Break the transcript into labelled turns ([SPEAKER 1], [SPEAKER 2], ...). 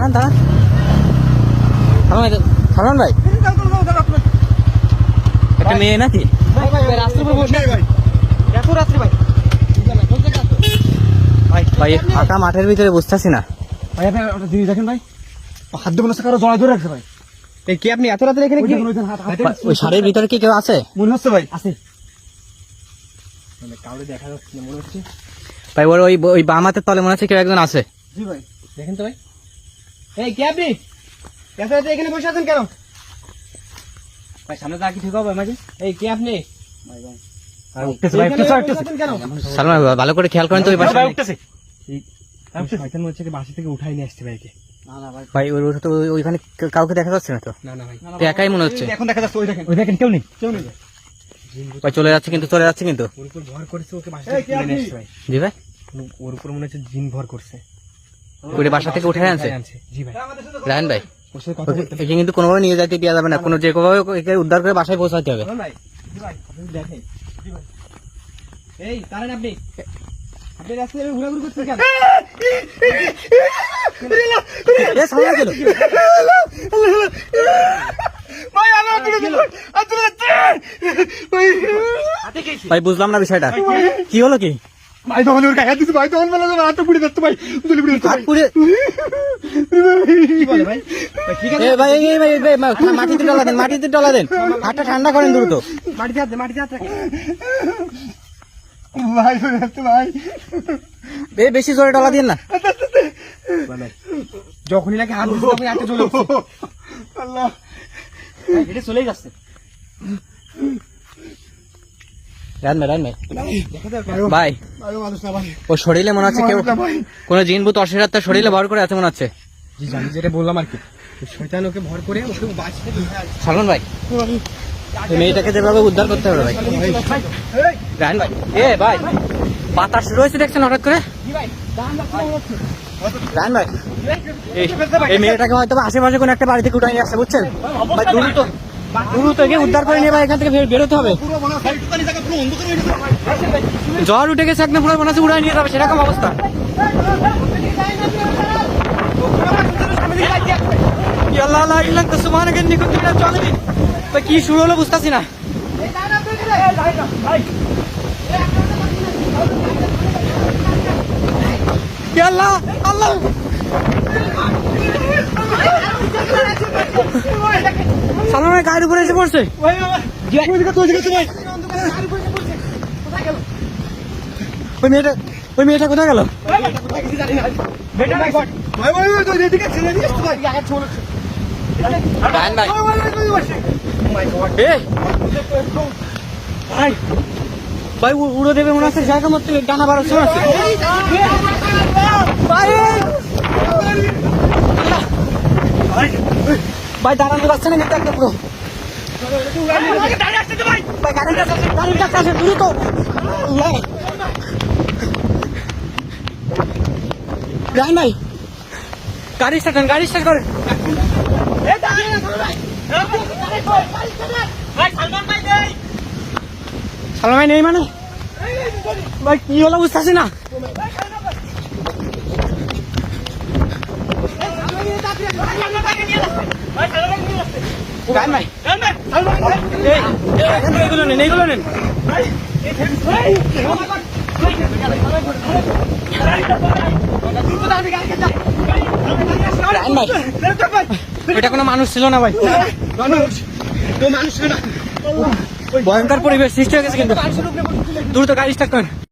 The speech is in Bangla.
[SPEAKER 1] দাঁড়ান দাঁড়ান সালমান ভাই একটা মেয়ে নাকি ভাই ফাঁকা মাঠের ভিতরে বুঝতেছি না
[SPEAKER 2] ভাই আপনি একটা জিনিস দেখেন ভাই হাত দিয়ে মনে হচ্ছে কারো জড়ায় ধরে রাখছে ভাই
[SPEAKER 3] এই কি আপনি এত রাতে এখানে কি
[SPEAKER 1] ওই শাড়ির ভিতরে কি কেউ আছে
[SPEAKER 2] মনে হচ্ছে ভাই
[SPEAKER 3] আছে কাউরে দেখা যাচ্ছে না মনে হচ্ছে
[SPEAKER 1] ভাই ওর ওই বাম হাতের তলে মনে হচ্ছে কেউ একজন আছে
[SPEAKER 2] জি ভাই
[SPEAKER 3] দেখেন তো ভাই এই কি আপনি এত রাতে এখানে বসে আছেন কেন ভাই সামনে যা কি ঠিক হবে মাঝে এই কি আপনি ভাই ভাই
[SPEAKER 1] সালমান ভাই ভালো করে খেয়াল করেন তো ওই পাশে
[SPEAKER 3] শয়তান মনে হচ্ছে বাসা থেকে উঠাই নিয়ে আসছে ভাইকে
[SPEAKER 1] ভাই ওইখানে কাউকে দেখা যাচ্ছে না তো
[SPEAKER 3] না না ভাই
[SPEAKER 1] তো একাই মনে হচ্ছে
[SPEAKER 2] এখন দেখা যাচ্ছে ওই দেখেন
[SPEAKER 3] কেউ নেই
[SPEAKER 1] ভাই চলে যাচ্ছে কিন্তু
[SPEAKER 3] ওর উপর ভর করেছে ওকে বাসা থেকে তুলে নিয়ে আসছে ভাই
[SPEAKER 1] জি ভাই
[SPEAKER 3] ওর উপর মনে হচ্ছে জিন ভর করছে
[SPEAKER 1] ওই বাসা থেকে উঠে আনছে
[SPEAKER 3] জি ভাই
[SPEAKER 1] রায়ন ভাই
[SPEAKER 3] ওর সাথে কথা বলতে
[SPEAKER 1] একে কিন্তু কোনোভাবে নিয়ে যাইতে দেওয়া যাবে না কোনো যে কোনোভাবে একে উদ্ধার করে বাসায় পৌঁছাতে হবে
[SPEAKER 3] ভাই জি ভাই আপনি দেখেন জি ভাই এই কারেন আপনি আপনি রাস্তায় ঘোরাঘুরি করছেন কেন
[SPEAKER 1] এ সামনে গেল
[SPEAKER 2] ভাই আমি আতুরে
[SPEAKER 1] ভাই বুঝলাম না বিষয়টা কি হলো কি
[SPEAKER 2] ভাই তখন ওর গায়ে দিছে ভাই তখন বলে হাতটা পুড়ে যাচ্ছে ভাই তুলে পুড়ে যাচ্ছে
[SPEAKER 1] হাত পুড়ে
[SPEAKER 3] কি বলে ভাই ভাই ঠিক আছে
[SPEAKER 1] এ ভাই এই ভাই মাটিতে ডলা দেন হাতটা ঠান্ডা করেন দ্রুত
[SPEAKER 3] মাটিতে হাত রাখেন
[SPEAKER 2] ভাই হয়ে যাচ্ছে ভাই
[SPEAKER 1] বেশি জোরে ডলা দিন না
[SPEAKER 3] যখনই নাকি হাত দিচ্ছে তখনই হাতটা চলে যাচ্ছে
[SPEAKER 2] আল্লাহ
[SPEAKER 3] এটা চলেই যাচ্ছে
[SPEAKER 1] রান ভাই
[SPEAKER 2] ভাই মানুষ না ভাই
[SPEAKER 1] ও শরীরে মনে হচ্ছে কেউ কোন জিনভূত অশরীরাত্মার শরীরে ভর করে আছে মনে হচ্ছে
[SPEAKER 3] জি জানি যেটা বললাম আর কি শয়তান ওকে ভর করে ওকে বাঁচতে
[SPEAKER 1] সালমান ভাই এই মেয়েটাকে যেভাবে উদ্ধার করতে হবে ভাই রান ভাই এ ভাই বাতাস শুরু হয়েছে দেখছেন হঠাৎ করে রান ভাই এই মেয়েটাকে হয়তো আশেপাশে কোনো একটা বাড়ি থেকে উঠাই নিয়ে আসছে বুঝছেন ভাই দ্রুত একে উদ্ধার করে নিয়ে ভাই এখান থেকে বেরোতে হবে জ্বর উঠে গেছে একদম পুরো মনে হচ্ছে উড়াই নিয়ে যাবে সেরকম অবস্থা কি শুরু হলো বুঝতেছি না আল্লাহ আল্লাহ সালমানের গায়ের উপরে এসে পড়ছে ওই মেয়েটা কোথায় গেল ভাই উড়ো দেবে মনে হচ্ছে জায়গা মতো ডানা বাড়াচ্ছে মনে হচ্ছে ভাই দাঁড়ানো যাচ্ছে না কিন্তু একটা পুরো গাড়ির কাছে আসে দ্রুত রান ভাই গাড়ি স্টার্ট করেন সালমান ভাই নেই মানে ভাই কি হলো বুঝতেছি না এইগুলো নেন এটা কোনো মানুষ ছিল না ভাই ভয়ঙ্কর পরিবেশ সৃষ্টি হয়ে গেছে কিন্তু দ্রুত গাড়ি স্টার্ট করেন